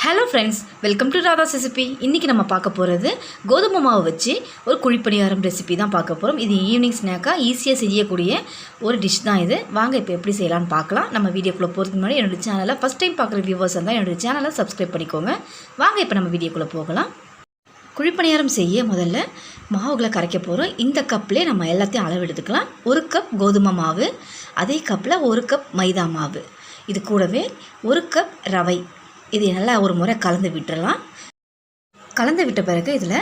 Hello friends, welcome to Radha's recipe. இன்றைக்கி நம்ம பார்க்க போகிறது கோதுமை மாவு வச்சு ஒரு குழிப்பணியாரம் ரெசிபி தான் பார்க்க போகிறோம். இது ஈவினிங் ஸ்நாக்காக ஈஸியாக செய்யக்கூடிய ஒரு டிஷ் தான் இது. வாங்க இப்போ எப்படி செய்யலான்னு பார்க்கலாம். நம்ம வீடியோக்குள்ளே போகிறதுக்கு முன்னாடி என்னோடய சேனலை ஃபஸ்ட் டைம் பார்க்குற வியூவர்ஸ் இருந்தால் என்னோடய சேனலை சப்ஸ்கிரைப் பண்ணிக்கோங்க. வாங்க இப்போ நம்ம வீடியோக்குள்ளே போகலாம். குழிப்பணியாரம் செய்ய முதல்ல மாவுகளை கரைக்க போகிறோம். இந்த கப்லேயே நம்ம எல்லாத்தையும் அளவு எடுத்துக்கலாம். 1 கப் கோதுமை மாவு, அதே கப்பில் 1 கப் மைதா மாவு, இது கூடவே 1 கப் ரவை. இது நல்லா ஒரு முறை கலந்து விட்டுறலாம். கலந்து விட்ட பிறகு இதில்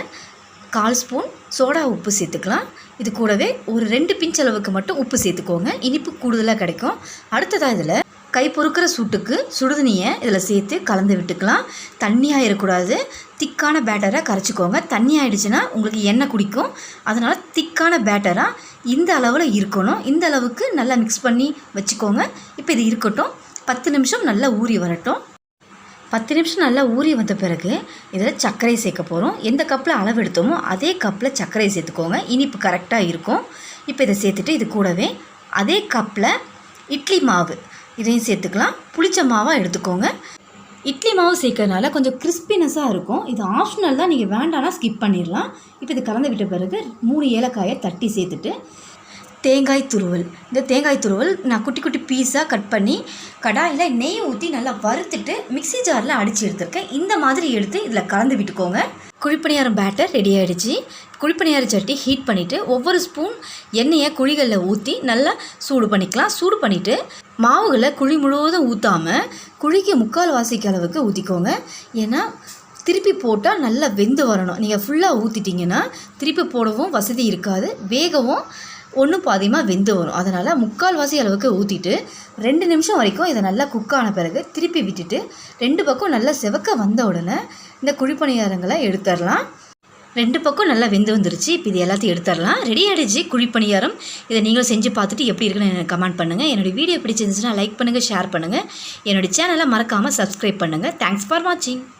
1/4 ஸ்பூன் சோடா உப்பு சேர்த்துக்கலாம். இது கூடவே ஒரு 2 பிஞ்ச் அளவுக்கு மட்டும் உப்பு சேர்த்துக்கோங்க, இனிப்பு கூடுதலாக கிடைக்கும். அடுத்ததாக இதில் கை பொறுக்கிற சூட்டுக்கு சுடுதண்ணியை இதில் சேர்த்து கலந்து விட்டுக்கலாம். தண்ணியாக இருக்கக்கூடாது, திக்கான பேட்டராக கரைச்சிக்கோங்க. தண்ணி ஆகிடுச்சுன்னா உங்களுக்கு எண்ணெய் குடிக்கும். அதனால் திக்கான பேட்டராக இந்த அளவில் இருக்கணும். இந்த அளவுக்கு நல்லா மிக்ஸ் பண்ணி வச்சுக்கோங்க. இப்போ இது இருக்கட்டும். 10 நிமிஷம் நல்லா ஊறி வரட்டும். 10 நிமிஷம் நல்லா ஊறி வந்த பிறகு இதில் சர்க்கரை சேர்க்க போகிறோம். எந்த கப்பில் அளவு எடுத்தோமோ அதே கப்பில் சர்க்கரை சேர்த்துக்கோங்க, இனிப்பு கரெக்டாக இருக்கும். இப்போ இதை சேர்த்துட்டு இது கூடவே அதே கப்பில் இட்லி மாவு இதையும் சேர்த்துக்கலாம். புளிச்ச மாவாக எடுத்துக்கோங்க. இட்லி மாவு சேர்க்கறதுனால கொஞ்சம் கிறிஸ்பினஸாக இருக்கும். இது ஆப்ஷனல் தான், நீங்கள் வேண்டானா ஸ்கிப் பண்ணிடலாம். இப்போ இது கலந்து விட்ட பிறகு 3 ஏலக்காயை தட்டி சேர்த்துட்டு தேங்காய் துருவல், இந்த தேங்காய் துருவல் நான் குட்டி குட்டி பீஸாக கட் பண்ணி கடாயில் நெய் ஊற்றி நல்லா வறுத்துட்டு மிக்ஸி ஜாரில் அடித்து எடுத்துருக்கேன். இந்த மாதிரி எடுத்து இதில் கலந்து விட்டுக்கோங்க. குழிப்பணியாரம் பேட்டர் ரெடி ஆகிடுச்சு. குழிப்பணியார சட்டி ஹீட் பண்ணிவிட்டு ஒவ்வொரு ஸ்பூன் எண்ணெயை குழிகளில் ஊற்றி நல்லா சூடு பண்ணிக்கலாம். சூடு பண்ணிவிட்டு மாவுகளை குழி முழுவதும் ஊற்றாமல் குழிக்கு 3/4 வாசிக்கு அளவுக்கு ஊற்றிக்கோங்க. ஏன்னா திருப்பி போட்டால் நல்லா வெந்து வரணும். நீங்கள் ஃபுல்லாக ஊற்றிட்டிங்கன்னா திருப்பி போடவும் வசதி இருக்காது, வேகவும் ஒன்றும் பாதியமாக வெந்து வரும். அதனால் 3/4 வாசி அளவுக்கு ஊற்றிட்டு 2 நிமிஷம் வரைக்கும் இதை நல்லா குக் ஆன பிறகு திருப்பி விட்டுட்டு 2 பக்கம் நல்லா செவக்க வந்த உடனே இந்த குழிப்பணியாரங்களை எடுத்துடலாம். 2 பக்கம் நல்லா வெந்து வந்துருச்சு. இப்போ இது எல்லாத்தையும் எடுத்துடலாம். ரெடி ஆகிடுச்சு குழிப்பணியாரம். இதை நீங்களும் செஞ்சு பார்த்துட்டு எப்படி இருக்குன்னு எனக்கு கமெண்ட் பண்ணுங்கள். என்னோடய வீடியோ பிடிச்சிருந்துச்சுன்னா லைக் பண்ணுங்கள், ஷேர் பண்ணுங்கள். என்னோடய சேனலை மறக்காமல் சப்ஸ்கிரைப் பண்ணுங்கள். தேங்க்ஸ் ஃபார் வாட்சிங்.